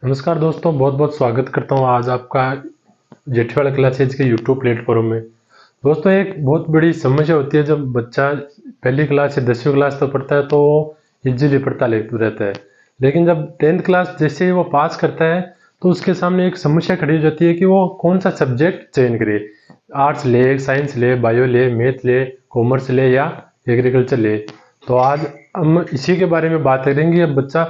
नमस्कार दोस्तों, बहुत बहुत स्वागत करता हूँ आज आपका जेठीवाला क्लासेज के यूट्यूब प्लेटफॉर्म में। दोस्तों, एक बहुत बड़ी समस्या होती है जब बच्चा पहली क्लास या 10वीं क्लास तक पढ़ता है तो वो इजीली पढ़ता रहता है, लेकिन जब 10th क्लास जैसे ही वो पास करता है तो उसके सामने एक समस्या खड़ी हो जाती है कि वो कौन सा सब्जेक्ट चयन करे। आर्ट्स ले, साइंस ले, बायो ले, मैथ ले, कॉमर्स ले या एग्रीकल्चर ले। तो आज हम इसी के बारे में बात करेंगे, अब बच्चा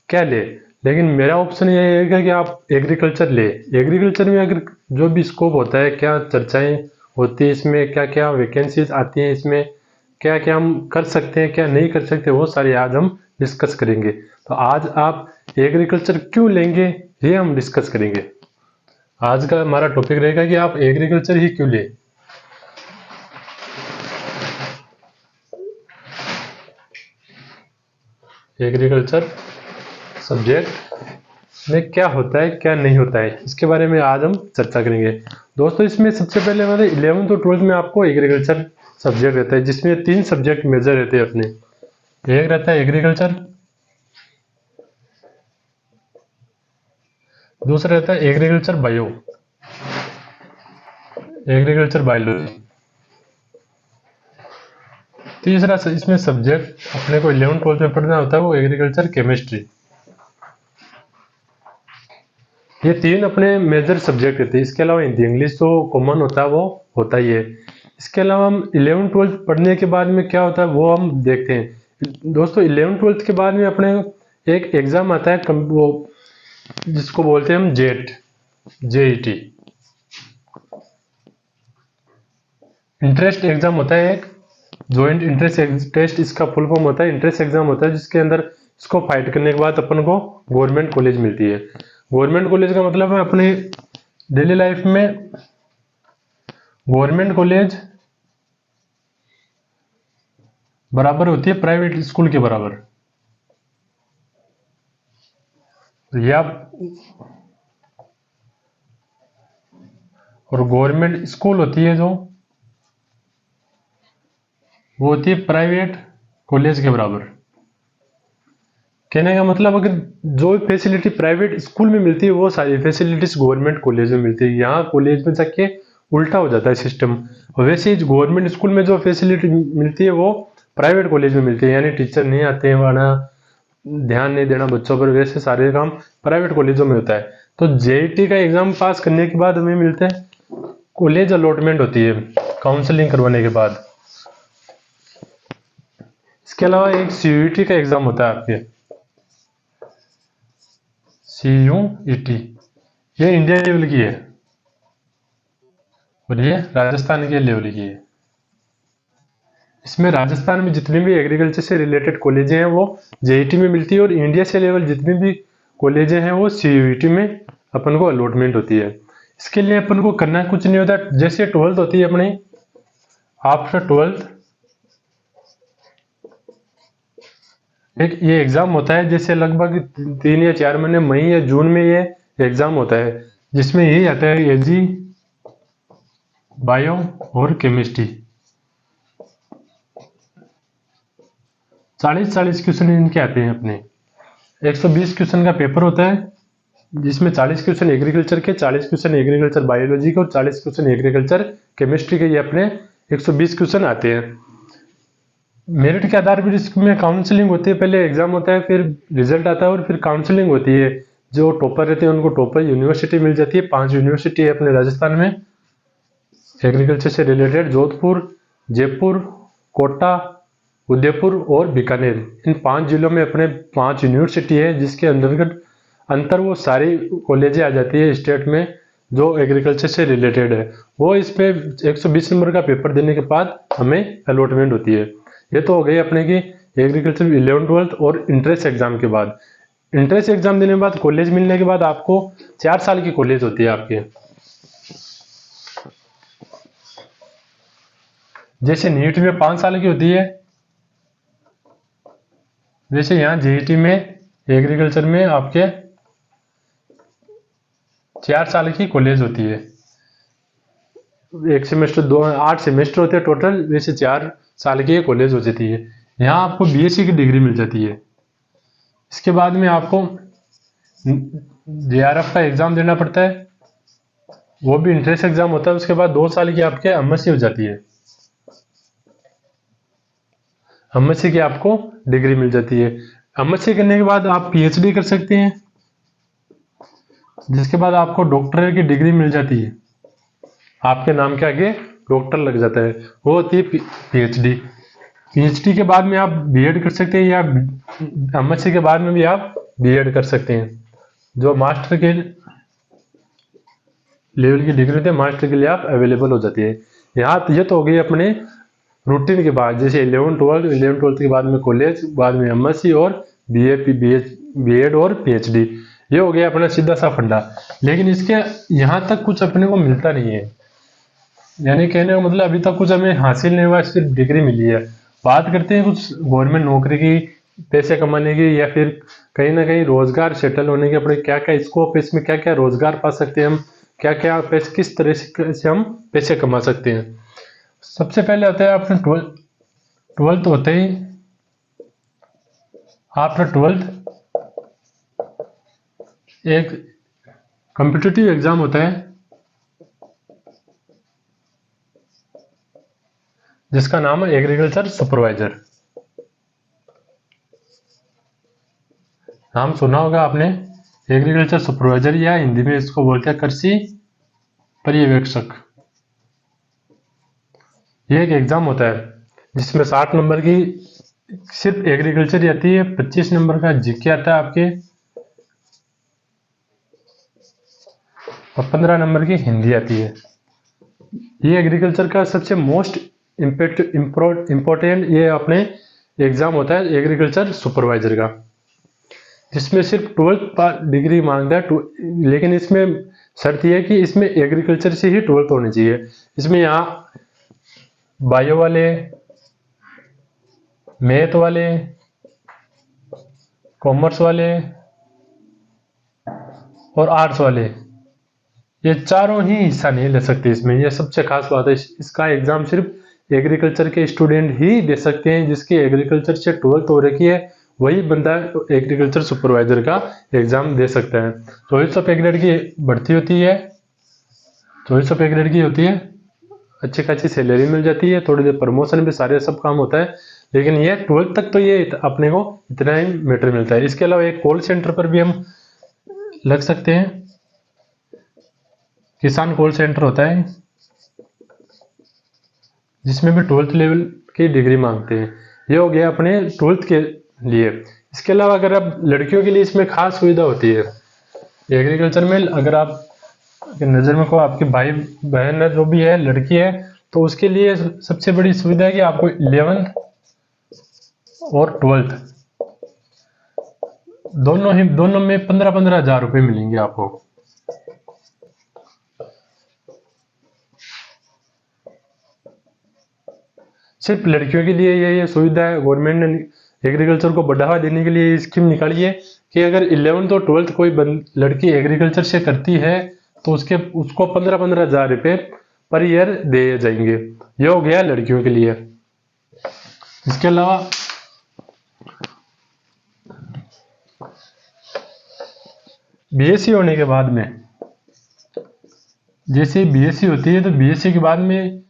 क्या ले। लेकिन मेरा ऑप्शन ये है कि आप एग्रीकल्चर ले। एग्रीकल्चर में अगर जो भी स्कोप होता है, क्या चर्चाएं होती है इसमें, क्या क्या वैकेंसीज आती हैं इसमें, क्या क्या हम कर सकते हैं, क्या नहीं कर सकते, वो सारी आज हम डिस्कस करेंगे। तो आज आप एग्रीकल्चर क्यों लेंगे ये हम डिस्कस करेंगे। आज का हमारा टॉपिक रहेगा कि आप एग्रीकल्चर ही क्यों ले। एग्रीकल्चर सब्जेक्ट में क्या होता है, क्या नहीं होता है, इसके बारे में आज हम चर्चा करेंगे। दोस्तों, इसमें सबसे पहले हमारे 11th और 12th में आपको एग्रीकल्चर सब्जेक्ट रहता है, जिसमें 3 सब्जेक्ट मेजर रहते हैं अपने। एक रहता है एग्रीकल्चर, दूसरा रहता है एग्रीकल्चर बायो, एग्रीकल्चर बायोलॉजी, तीसरा इसमें सब्जेक्ट अपने को 11th 12th में पढ़ना होता है वो एग्रीकल्चर केमिस्ट्री। ये 3 अपने मेजर सब्जेक्ट रहते हैं। इसके अलावा हिंदी इंग्लिश जो कॉमन होता है वो होता ही है। इसके अलावा हम 11th 12th पढ़ने के बाद में क्या होता है वो हम देखते हैं। दोस्तों, 11th 12th के बाद में अपने एक एग्जाम आता है, वो जिसको बोलते हैं हम जेट, जेईटी, इंटरेस्ट एग्जाम होता है एक, ज्वाइंट इंटरेस्ट टेस्ट इसका फुल फॉर्म होता है। इंट्रेंस एग्जाम होता है जिसके अंदर इसको फाइट करने के बाद अपन को गवर्नमेंट कॉलेज मिलती है। गवर्नमेंट कॉलेज का मतलब है अपने डेली लाइफ में गवर्नमेंट कॉलेज बराबर होती है प्राइवेट स्कूल के बराबर। या और गवर्नमेंट स्कूल होती है जो वो होती है प्राइवेट कॉलेज के बराबर। कहने का मतलब अगर जो फैसिलिटी प्राइवेट स्कूल में मिलती है वो सारी फैसिलिटीज गवर्नमेंट कॉलेज में मिलती है। यहाँ कॉलेज में जाके उल्टा हो जाता है सिस्टम। और वैसे ही गवर्नमेंट स्कूल में जो फैसिलिटी मिलती है वो प्राइवेट कॉलेज में मिलती है, यानी टीचर नहीं आते हैं वरना ध्यान नहीं देना बच्चों पर, वैसे सारे काम प्राइवेट कॉलेजों में होता है। तो जेईटी का एग्जाम पास करने के बाद हमें मिलते हैं कॉलेज अलॉटमेंट होती है काउंसलिंग करवाने के बाद। इसके अलावा एक सीयूईटी का एग्जाम होता है आपके, सीयूईटी, ये इंडिया लेवल की है और ये राजस्थान के लेवल की है। इसमें राजस्थान में जितनी भी एग्रीकल्चर से रिलेटेड कॉलेजें हैं वो जेईटी में मिलती है और इंडिया से लेवल जितनी भी कॉलेजें हैं वो सीयूईटी में अपन को अलॉटमेंट होती है। इसके लिए अपन को करना कुछ नहीं होता, जैसे 12th होती है अपनी, आफ्टर 12th एक ये एग्जाम होता है, जैसे लगभग 3 या 4 महीने मई या जून में ये एग्जाम होता है, जिसमें यही आता है एजी, बायो और केमिस्ट्री। 40 क्वेश्चन इनके आते हैं अपने। 120 क्वेश्चन का पेपर होता है जिसमें 40 क्वेश्चन एग्रीकल्चर के, 40 क्वेश्चन एग्रीकल्चर बायोलॉजी के और 40 क्वेश्चन एग्रीकल्चर केमिस्ट्री के, ये अपने 120 क्वेश्चन आते हैं। मेरिट के आधार पर इसमें काउंसलिंग होती है, पहले एग्जाम होता है, फिर रिजल्ट आता है और फिर काउंसलिंग होती है। जो टॉपर रहते हैं उनको टॉपर यूनिवर्सिटी मिल जाती है। 5 यूनिवर्सिटी है अपने राजस्थान में एग्रीकल्चर से रिलेटेड, जोधपुर, जयपुर, कोटा, उदयपुर और बीकानेर। इन 5 जिलों में अपने 5 यूनिवर्सिटी है, जिसके अंतर्गत अंतर वो सारी कॉलेजें आ जाती है स्टेट में जो एग्रीकल्चर से रिलेटेड है। वो इस पे 120 नंबर का पेपर देने के बाद हमें अलॉटमेंट होती है। ये तो हो गई अपने की एग्रीकल्चर 11th 12th और इंट्रेंस एग्जाम के बाद। इंट्रेंस एग्जाम देने के बाद कॉलेज मिलने के बाद आपको 4 साल की कॉलेज होती है आपके। जैसे नीट में 5 साल की होती है, वैसे यहाँ जेईटी में एग्रीकल्चर में आपके 4 साल की कॉलेज होती है। एक सेमेस्टर 8 सेमेस्टर होते हैं टोटल, वैसे 4 साल की कॉलेज हो जाती है। यहाँ आपको बीएससी की डिग्री मिल जाती है। इसके बाद में आपको JRF का एग्जाम देना पड़ता है, वो भी इंट्रेंस एग्जाम होता है। उसके बाद 2 साल की आपके एमएससी हो जाती है, एमएससी की आपको डिग्री मिल जाती है। एमएससी करने के बाद आप पीएचडी कर सकते हैं, जिसके बाद आपको डॉक्टरेट की डिग्री मिल जाती है, आपके नाम के आगे डॉक्टर लग जाता है, वो होती है पीएचडी। पीएचडी के बाद में आप बीएड कर सकते हैं, या एमएससी के बाद में भी आप बीएड कर सकते हैं। जो मास्टर के लेवल की डिग्री होती है, मास्टर के लिए आप अवेलेबल हो जाती है। यहाँ ये तो हो गई अपने रूटीन के बाद, जैसे 11-12 के बाद में कॉलेज, बाद में एमएससी और बीएड और पीएचडी, ये हो गया अपना सीधा सा फंडा। लेकिन इसके यहाँ तक कुछ अपने को मिलता नहीं है, यानी कहने का मतलब अभी तक कुछ हमें हासिल नहीं हुआ, सिर्फ डिग्री मिली है। बात करते हैं कुछ गवर्नमेंट नौकरी की, पैसे कमाने की, या फिर कहीं ना कहीं रोजगार सेटल होने के, अपने क्या क्या स्कोप है, इसमें क्या क्या रोजगार पा सकते हैं हम, क्या क्या पैसे, किस तरह से हम पैसे कमा सकते हैं। सबसे पहले होता है आपने ट्वेल्थ होते ही, आफ्टर ट्वेल्थ एक कॉम्पिटिटिव एग्जाम होता है, जिसका नाम है एग्रीकल्चर सुपरवाइजर। नाम सुना होगा आपने, एग्रीकल्चर सुपरवाइजर, या हिंदी में इसको बोलते हैं कृषि पर्यवेक्षक। ये एक एग्जाम होता है जिसमें 60 नंबर की सिर्फ एग्रीकल्चर आती है, 25 नंबर का जीके आता है आपके, और 15 नंबर की हिंदी आती है। ये एग्रीकल्चर का सबसे मोस्ट इम्पोर्टेंट ये अपने एग्जाम होता है एग्रीकल्चर सुपरवाइजर का, जिसमें सिर्फ 12th डिग्री मांगता है। लेकिन इसमें शर्त यह है कि इसमें एग्रीकल्चर से ही 12th होनी चाहिए। इसमें यहाँ बायो वाले, मैथ वाले, कॉमर्स वाले और आर्ट्स वाले, ये चारों ही हिस्सा नहीं ले सकते इसमें। यह सबसे खास बात है, इसका एग्जाम सिर्फ एग्रीकल्चर के स्टूडेंट ही दे सकते हैं, जिसकी एग्रीकल्चर से 12th हो रखी है, वही बंदा एग्रीकल्चर सुपरवाइजर का एग्जाम दे सकता है। 2400 ग्रेड की भर्ती होती है, 2400 ग्रेड की होती है, अच्छी खासी सैलरी मिल जाती है, थोड़ी देर प्रमोशन भी, सारे सब काम होता है। लेकिन ये 12th तक तो ये अपने को इतना ही मैटर मिलता है। इसके अलावा एक कॉल सेंटर पर भी हम लग सकते हैं, किसान कॉल सेंटर होता है, जिसमें भी 12th लेवल की डिग्री मांगते हैं। ये हो गया अपने 12th के लिए। इसके अलावा अगर आप लड़कियों के लिए इसमें खास सुविधा होती है एग्रीकल्चर में, अगर आप नजर में को आपके भाई बहन जो भी है लड़की है, तो उसके लिए सबसे बड़ी सुविधा है कि आपको 11th और 12th दोनों में 15-15 हजार रुपये मिलेंगे आपको। सिर्फ लड़कियों के लिए ये सुविधा है। गवर्नमेंट ने एग्रीकल्चर को बढ़ावा देने के लिए स्कीम निकाली है कि अगर 11th और 12th कोई लड़की एग्रीकल्चर से करती है, तो उसको 15-15 हजार रुपये पर ईयर दिए जाएंगे। ये हो गया लड़कियों के लिए। इसके अलावा बीएससी होने के बाद में, जैसे बीएससी होती है, तो बीएससी के बाद में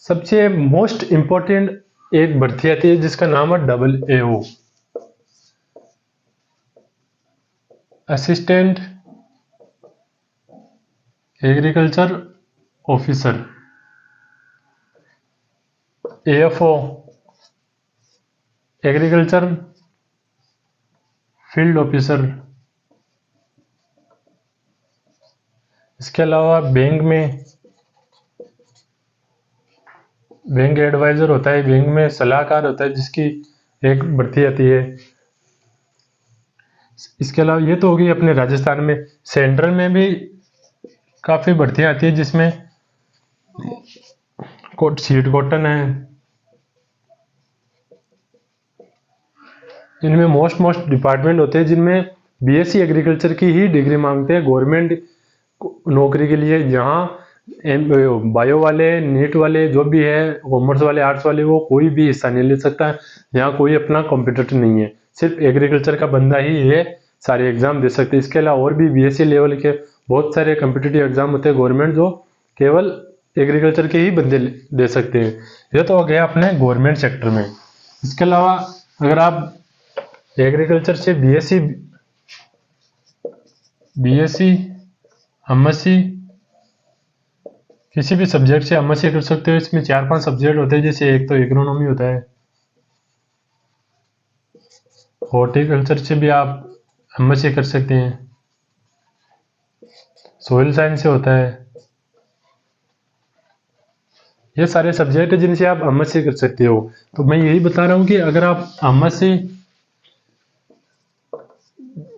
सबसे मोस्ट इंपॉर्टेंट एक भर्ती आती है, जिसका नाम है AAO, assistant agriculture officer, AFO, agriculture field officer. इसके अलावा बैंक एडवाइजर होता है, बैंक में सलाहकार होता है, जिसकी एक भर्ती आती है। इसके अलावा ये तो होगी अपने राजस्थान में। सेंट्रल में भी काफी भर्तियां आती है, जिसमें सीट कॉटन है। इनमें मोस्ट डिपार्टमेंट होते हैं, जिनमें बीएससी एग्रीकल्चर की ही डिग्री मांगते हैं गवर्नमेंट नौकरी के लिए। जहाँ बायो वाले, नीट वाले जो भी है, कॉमर्स वाले, आर्ट्स वाले, वो कोई भी हिस्सा नहीं ले सकता। यहाँ कोई अपना कॉम्पिटिटर नहीं है, सिर्फ एग्रीकल्चर का बंदा ही ये सारे एग्जाम दे सकते हैं। इसके अलावा और भी बीएससी लेवल के बहुत सारे कम्पिटिटिव एग्जाम होते हैं गवर्नमेंट, जो केवल एग्रीकल्चर के ही बंदे दे सकते हैं। ये तो हो गया अपने गवर्नमेंट सेक्टर में। इसके अलावा अगर आप एग्रीकल्चर से बीएससी एमएससी किसी भी सब्जेक्ट से एमएससी कर सकते हो। इसमें 4-5 सब्जेक्ट होते हैं, जैसे एक तो एग्रोनॉमी होता है, हॉर्टिकल्चर से भी आप एमएससी कर सकते हैं, सोइल साइंस से होता है। ये सारे सब्जेक्ट है जिनसे आप एमएससी कर सकते हो। तो मैं यही बता रहा हूँ कि अगर आप एमएससी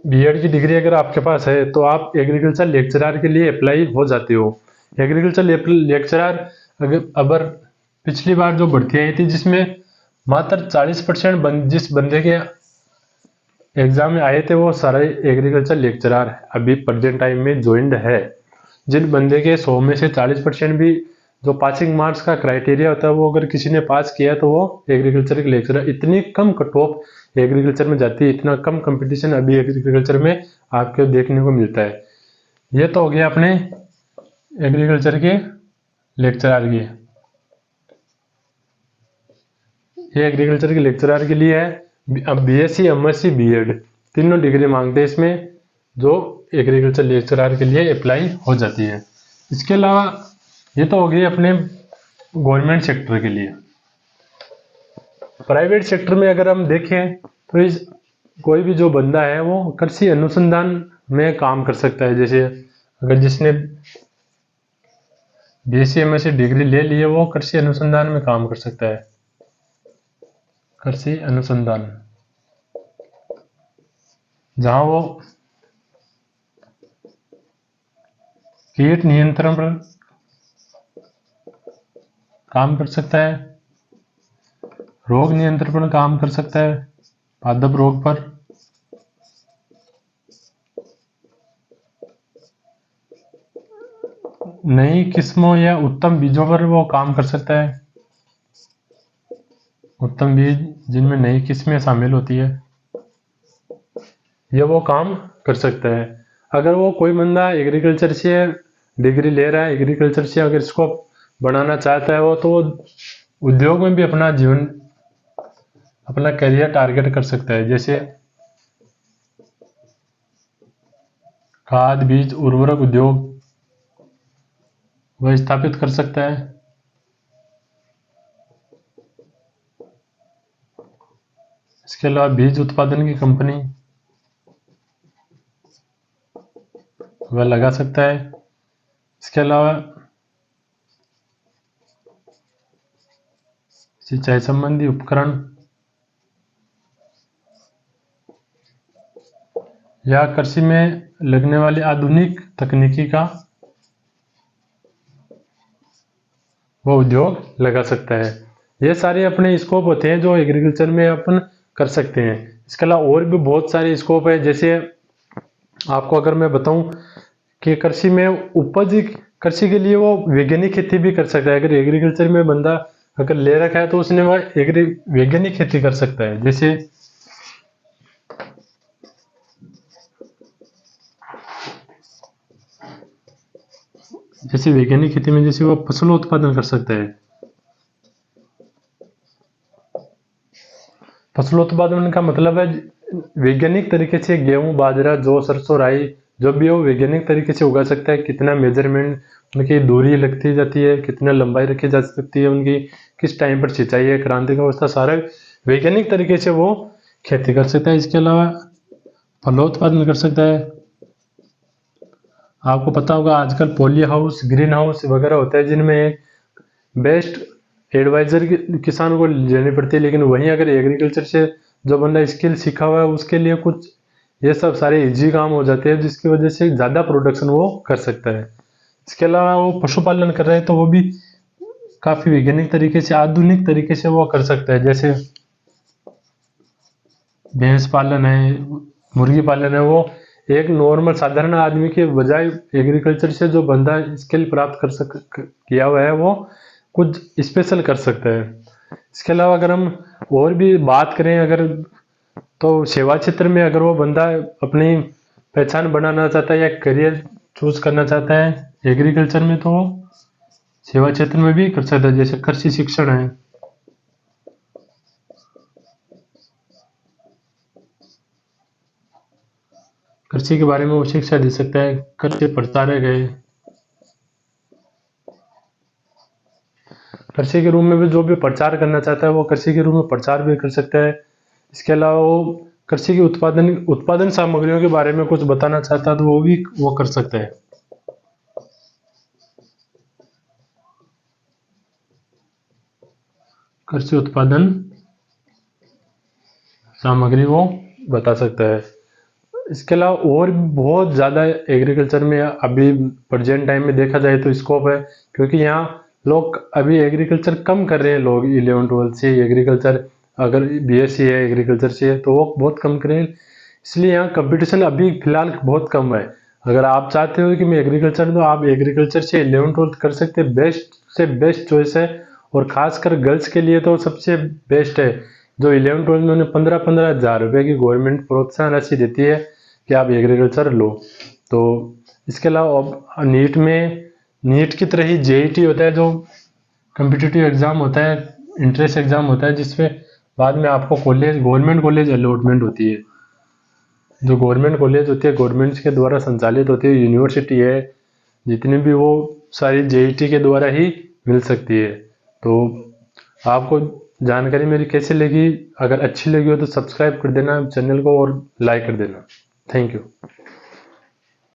बीएड की डिग्री अगर आपके पास है तो आप एग्रीकल्चर लेक्चरर के लिए अप्लाई हो जाते हो। एग्रीकल्चर लेक्चरर अगर पिछली बार जो भर्ती आई थी जिसमें मात्र 40% जिस बंदे के एग्जाम में आए थे वो सारे एग्रीकल्चर लेक्चरर अभी प्रेजेंट टाइम में ज्वाइंड है। जिन बंदे के 100 में से 40% भी जो पासिंग मार्क्स का क्राइटेरिया होता है वो अगर किसी ने पास किया तो वो एग्रीकल्चर के लेक्चरर। इतनी कम कट ऑफ एग्रीकल्चर में जाती है, इतना कम कंपटीशन अभी एग्रीकल्चर में आपको देखने को मिलता है। ये तो हो गया अपने एग्रीकल्चर के लेक्चरर की। ये एग्रीकल्चर के लेक्चरर के लिए है। अब बीएससी एमएससी बीएड तीनों डिग्री मांगते हैं इसमें, जो एग्रीकल्चर लेक्चरर के लिए अप्लाई हो जाती है। इसके अलावा ये तो हो गई अपने गवर्नमेंट सेक्टर के लिए। प्राइवेट सेक्टर में अगर हम देखें तो इस कोई भी जो बंदा है वो कृषि अनुसंधान में काम कर सकता है। जैसे अगर जिसने बीएससी एमएससी डिग्री ले ली है वो कृषि अनुसंधान में काम कर सकता है। कृषि अनुसंधान जहां वो कीट नियंत्रण पर काम कर सकता है, रोग नियंत्रण पर काम कर सकता है, पादप रोग पर, नई किस्मों या उत्तम बीजों पर वो काम कर सकता है। उत्तम बीज जिनमें नई किस्में शामिल होती है, ये वो काम कर सकता है। अगर वो कोई बंदा एग्रीकल्चर से डिग्री ले रहा है, एग्रीकल्चर से अगर इसको बनाना चाहता है वो, तो वो उद्योग में भी अपना जीवन अपना करियर टारगेट कर सकता है। जैसे खाद बीज उर्वरक उद्योग वह स्थापित कर सकता है। इसके अलावा बीज उत्पादन की कंपनी वह लगा सकता है। इसके अलावा सिंचाई संबंधी उपकरण या कृषि में लगने वाली आधुनिक तकनीकी का वो उद्योग लगा सकता है। ये सारे अपने स्कोप होते हैं जो एग्रीकल्चर में अपन कर सकते हैं। इसके अलावा और भी बहुत सारे स्कोप है। जैसे आपको अगर मैं बताऊं कि कृषि में उपज कृषि के लिए वो वैज्ञानिक खेती भी कर सकता है। अगर एग्रीकल्चर में बंदा अगर ले रखा है तो उसने वह वैज्ञानिक खेती कर सकता है। जैसे वैज्ञानिक खेती में जैसे वो फसल उत्पादन कर सकता है। फसल उत्पादन का मतलब है वैज्ञानिक तरीके से गेहूं बाजरा जौ सरसों राई जो भी हो वैज्ञानिक तरीके से उगा सकता है। कितना मेजरमेंट उनकी दूरी लगती जाती है, कितना लंबाई रखी जा सकती है, उनकी किस टाइम पर सिंचाई है, क्रांति का अवस्था, सारा वैज्ञानिक तरीके से वो खेती कर सकता है। इसके अलावा फलोत्पादन कर सकता है। आपको पता होगा आजकल पॉली हाउस ग्रीन हाउस वगैरह होता है जिनमें एक बेस्ट एडवाइजर किसान को लेनी पड़ती है। लेकिन वहीं अगर एग्रीकल्चर से जो बंदा स्किल सीखा हुआ है उसके लिए कुछ ये सब सारे इजी काम हो जाते हैं जिसकी वजह से ज़्यादा प्रोडक्शन वो कर सकता है। इसके अलावा वो पशुपालन कर रहे हैं तो वो भी काफ़ी वैज्ञानिक तरीके से आधुनिक तरीके से वो कर सकता है। जैसे भैंस पालन है, मुर्गी पालन है, वो एक नॉर्मल साधारण आदमी के बजाय एग्रीकल्चर से जो बंदा स्किल प्राप्त किया हुआ है वो कुछ स्पेशल कर सकता है। इसके अलावा अगर हम और भी बात करें अगर तो सेवा क्षेत्र में अगर वो बंदा अपनी पहचान बनाना चाहता है या करियर चूज करना चाहता है एग्रीकल्चर में, तो वो सेवा क्षेत्र में भी कर सकता है। जैसे कृषि शिक्षण है, कृषि के बारे में वो शिक्षा दे सकता है। कृषि प्रचारक है, कृषि के रूप में भी जो भी प्रचार करना चाहता है वो कृषि के रूप में प्रचार भी कर सकता है। इसके अलावा वो कृषि की उत्पादन सामग्रियों के बारे में कुछ बताना चाहता है तो वो भी वो कर सकता है। कृषि उत्पादन सामग्री वो बता सकता है। इसके अलावा और भी बहुत ज़्यादा एग्रीकल्चर में अभी प्रेजेंट टाइम में देखा जाए तो स्कोप है, क्योंकि यहाँ लोग अभी एग्रीकल्चर कम कर रहे हैं। लोग 11-12 से एग्रीकल्चर, अगर बीएससी है एग्रीकल्चर से, तो वो बहुत कम कर रहे हैं। इसलिए यहाँ कंपटीशन अभी फिलहाल बहुत कम है। अगर आप चाहते हो कि मैं एग्रीकल्चर, तो आप एग्रीकल्चर से 11-12 कर सकते हैं। बेस्ट से बेस्ट चॉइस है, और खासकर गर्ल्स के लिए तो सबसे बेस्ट है। जो 11-12 में उन्हें 15-15 हज़ार रुपये की गवर्नमेंट प्रोत्साहन राशि देती है कि आप एग्रीकल्चर लो। तो इसके अलावा नीट की तरह ही जेईटी होता है, जो कम्पिटिटिव एग्जाम होता है, इंट्रेंस एग्जाम होता है, जिसमें बाद में आपको गवर्नमेंट कॉलेज अलॉटमेंट होती है। जो गवर्नमेंट कॉलेज होती है, गवर्नमेंट के द्वारा संचालित होती है, यूनिवर्सिटी है जितनी भी, वो सारी जेईटी के द्वारा ही मिल सकती है। तो आपको जानकारी मेरी कैसी लगी? अगर अच्छी लगी हो तो सब्सक्राइब कर देना चैनल को और लाइक कर देना। Thank you.